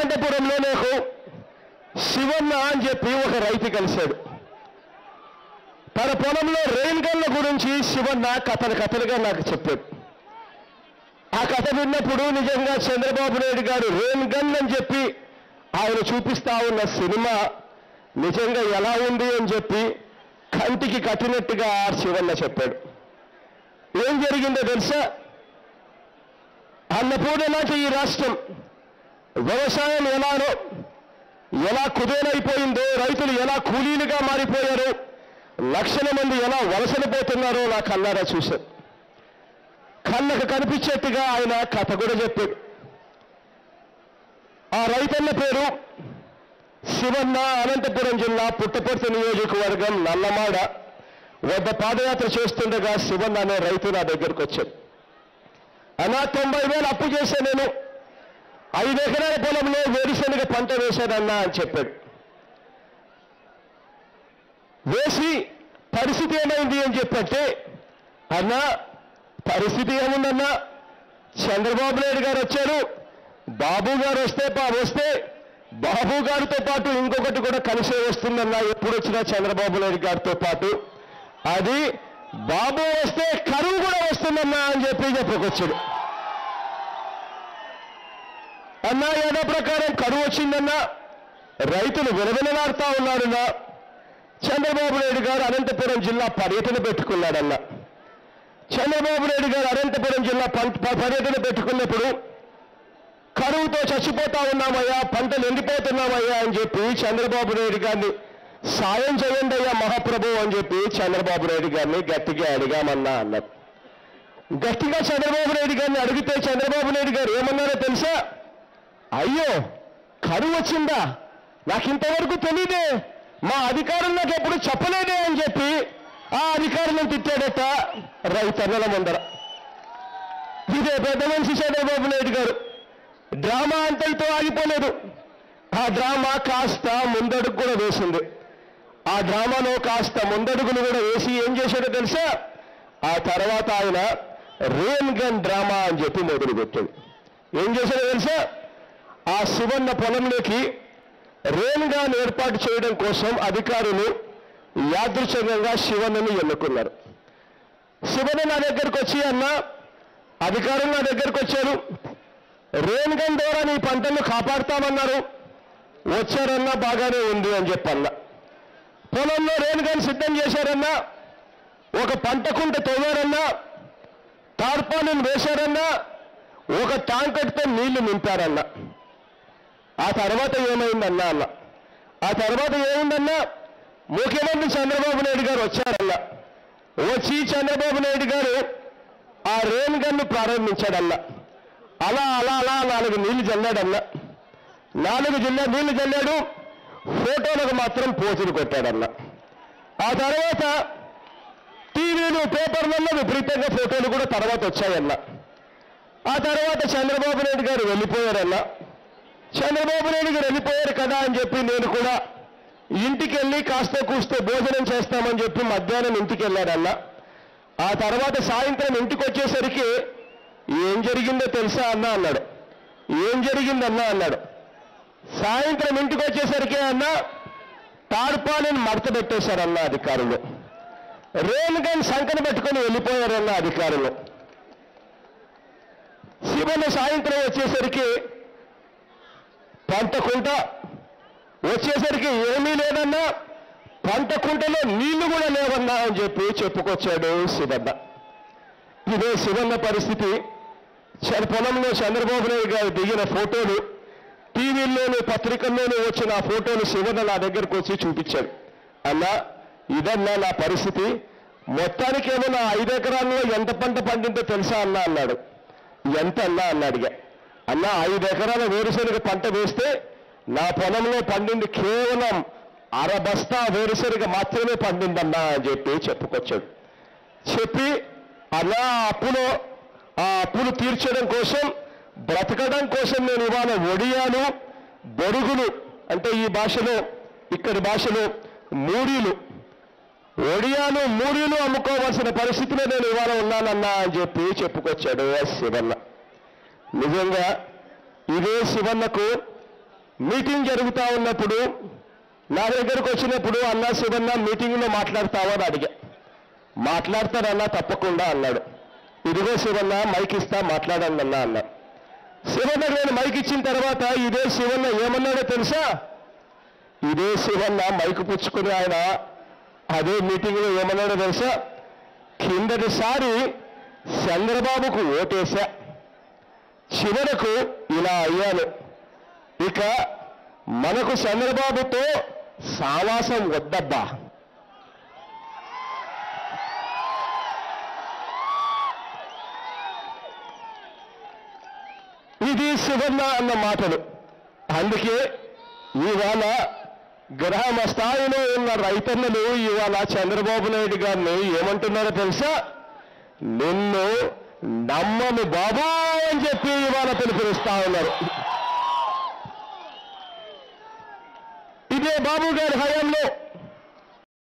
అనంతపురంలో నాకు శివన్న అని చెప్పి ఒక రైతు కలిశాడు. తన పొలంలో రెయిన్ గన్ల గురించి శివన్న కథలుగా నాకు చెప్పాడు. ఆ కథ విన్నప్పుడు నిజంగా చంద్రబాబు నాయుడు గారు రెయిన్ గన్ అని చెప్పి ఆయన చూపిస్తా ఉన్న సినిమా నిజంగా ఎలా ఉంది అని చెప్పి కంటికి కట్టినట్టుగా శివన్న చెప్పాడు. ఏం జరిగిందో తెలుసా? అన్నపూర్ణ లాంటి ఈ రాష్ట్రం వ్యవసాయం ఎలా కుదేలైపోయిందో, రైతులు ఎలా కూలీలుగా మారిపోయారో, లక్షల మంది ఎలా వలసలు పోతున్నారో నా కళ్ళారా చూశాను. కళ్ళకు కనిపించేట్టుగా ఆయన కథ కూడా చెప్పాడు. ఆ రైతన్న పేరు శివన్న. అనంతపురం జిల్లా పుట్టపర్తి నియోజకవర్గం నల్లమాడ వద్ద పాదయాత్ర చేస్తుండగా శివన్న అనే రైతు నా దగ్గరకు వచ్చాడు. అన్నా 90,000 అప్పు చేశా, నేను 5 ఎకరాల పొలంలో వేరుశనగ పంట వేశానన్నా అని చెప్పాడు. వేసి పరిస్థితి ఏమైంది అని చెప్పంటే, అన్నా పరిస్థితి ఏముందన్నా, చంద్రబాబు నాయుడు గారు వచ్చారు, బాబు గారు వస్తే బాబు గారితో పాటు ఇంకొకటి కూడా కలిసే వస్తుందన్నా. ఎప్పుడు వచ్చినా చంద్రబాబు నాయుడు గారితో పాటు అది బాబు వస్తే కరువు కూడా వస్తుందన్నా అని చెప్పి చెప్పుకొచ్చాడు. అన్నా ఏదో ప్రకారం కరువు వచ్చిందన్నా, రైతులు విలవిలలాడుతూ ఉన్నారన్నా. చంద్రబాబు నాయుడు గారు అనంతపురం జిల్లా పర్యటన పెట్టుకున్నాడన్నా. చంద్రబాబు నాయుడు గారు అనంతపురం జిల్లా పర్యటన పెట్టుకున్నప్పుడు కరువుతో చచ్చిపోతా ఉన్నామయ్యా, పంటలు ఎండిపోతున్నామయ్యా అని చెప్పి చంద్రబాబు నాయుడు గారిని సాయం చేయండి అయ్యా మహాప్రభు అని చెప్పి చంద్రబాబు నాయుడు గారిని గట్టిగా అడిగామన్నా అన్నారు. గట్టిగా చంద్రబాబు నాయుడు గారిని అడిగితే చంద్రబాబు నాయుడు గారు ఏమన్నారో తెలుసా? అయ్యో కరువు వచ్చిందా, నాకు ఇంతవరకు తెలియదే, మా అధికారులు నాకు ఎప్పుడు చెప్పలేదే అని చెప్పి ఆ అధికారులను తిట్టాడట రైతన్నల ముందర. ఇదే పెద్ద మనిషి చంద్రబాబు నాయుడు గారు. డ్రామా అంతటితో ఆగిపోలేదు. ఆ డ్రామా కాస్త ముందడుగు కూడా వేసింది. ఆ డ్రామాలో కాస్త ముందడుగులు కూడా వేసి ఏం చేశాడో తెలుసా? ఆ తర్వాత ఆయన రెయిన్ గన్ డ్రామా అని చెప్పి మొదలుపెట్టాడు. ఏం చేశాడో తెలుసా? ఆ శివన్న పొలంలోకి రెయిన్ గన్ ఏర్పాటు చేయడం కోసం అధికారులు యాదృచ్ఛికంగా శివన్నని ఎన్నుకున్నారు. శివన్న నా దగ్గరకు వచ్చి, అన్న అధికారులు నా దగ్గరకు వచ్చారు, రెయిన్ గన్ ద్వారా నీ పంటలను కాపాడుతామన్నారు, వచ్చారన్నా బాగానే ఉంది అని చెప్పన్నా. పొలంలో రెయిన్ గన్ సిద్ధం చేశారన్నా, ఒక పంట కుంట తవ్వారన్నా, టార్పాలిన్ వేశారన్నా, ఒక ట్యాంకర్తో నీళ్లు నింపారన్నా. ఆ తర్వాత ఏమైందన్నా అన్న ఆ తర్వాత ఏమైందన్నా ముఖ్యమంత్రి చంద్రబాబు నాయుడు గారు వచ్చారన్నా. వచ్చి చంద్రబాబు నాయుడు గారు ఆ రెయిన్ గన్ను ప్రారంభించాడన్నా. అలా అలా అలా 4 నీళ్లు చల్లాడన్నా. 4 నీళ్లు చల్లాడు, ఫోటోలకు మాత్రం పోజులు కొట్టాడన్నా. ఆ తర్వాత టీవీలు పేపర్లలో విపరీతంగా ఫోటోలు కూడా తర్వాత వచ్చాయన్నా. ఆ తర్వాత చంద్రబాబు నాయుడు గారు వెళ్ళిపోయారన్నా. చంద్రబాబు నాయుడు గారు వెళ్ళిపోయారు కదా అని చెప్పి నేను కూడా ఇంటికి వెళ్ళి కాస్త కూస్తో భోజనం చేస్తామని చెప్పి మధ్యాహ్నం ఇంటికి వెళ్ళాడన్నా. ఆ తర్వాత సాయంత్రం ఇంటికి వచ్చేసరికి ఏం జరిగిందో తెలుసా అన్నా అన్నాడు. ఏం జరిగిందన్నా అన్నాడు. సాయంత్రం ఇంటికి వచ్చేసరికి అన్నా టార్పాలిన్ మడత పెట్టేశారన్న అధికారులు. రెయిన్ గన్ సంకన పెట్టుకొని వెళ్ళిపోయారన్న అధికారులు. శివన్న సాయంత్రం వచ్చేసరికి పంట కుంట వచ్చేసరికి ఏమీ లేదన్నా, పంట కుంటలో నీళ్లు కూడా లేవన్నా అని చెప్పి చెప్పుకొచ్చాడు శివన్న. ఇదే శివన్న పరిస్థితి. పొలంలో చంద్రబాబు నాయుడు గారు దిగిన ఫోటోలు టీవీల్లోనూ పత్రికల్లోనూ వచ్చిన ఆ ఫోటోలు శివన్న నా దగ్గరకు వచ్చి చూపించాడు. అన్నా ఇదన్నా నా పరిస్థితి, మొత్తానికేమో నా 5 ఎకరాల్లో ఎంత పంట పండిందో తెలుసా అన్నా అన్నాడు. ఎంత అన్నా అన్న అడిగా. అన్నా 5 ఎకరాల వేరుశనగ పంట వేస్తే నా పొలంలో పండింది కేవలం 1/2 బస్తా వేరుశనగ మాత్రమే పండిందన్నా అని చెప్పి చెప్పుకొచ్చాడు. చెప్పి అలా ఆ అప్పులు తీర్చడం కోసం, బ్రతకడం కోసం నేను ఇవాళ ఒడియాలు, బొరుగులు అంటే ఈ భాషలో, ఇక్కడి భాషలో మూడీలు, ఒడియాలు మూడీలు అమ్ముకోవాల్సిన పరిస్థితిలో నేను ఇవాళ ఉన్నానన్నా అని చెప్పి చెప్పుకొచ్చాడు శివన్న. నిజంగా ఇదే శివన్నకు మీటింగ్ జరుగుతూ ఉన్నప్పుడు నా దగ్గరకు వచ్చినప్పుడు అన్నా శివన్న మీటింగ్లో మాట్లాడతావా అని అడిగా. మాట్లాడతానన్నా తప్పకుండా అన్నాడు. ఇదిగో శివన్న మైక్ ఇస్తా మాట్లాడండి అన్నా. శివన్నకు నేను మైక్ ఇచ్చిన తర్వాత ఇదే శివన్న ఏమన్నాడో తెలుసా? ఇదే శివన్న మైక్ పుచ్చుకుని ఆయన అదే మీటింగ్లో ఏమన్నాడో తెలుసా? కిందటిసారి చంద్రబాబుకు ఓటేశా, చివరకు ఇలా అయ్యాను, ఇక మనకు చంద్రబాబుతో సావాసం వద్దబ్బా. ఇది శివన్న అన్న మాటలు. అందుకే ఇవాళ గ్రామ స్థాయిలో ఉన్న రైతన్నలు ఇవాళ చంద్రబాబు నాయుడు గారిని ఏమంటున్నారో తెలుసా? నిన్ను నమ్మను బాబు అని చెప్పి ఇవాళ పిలుపునిస్తా ఉన్నారు. ఇదే బాబు గారి హయాంలో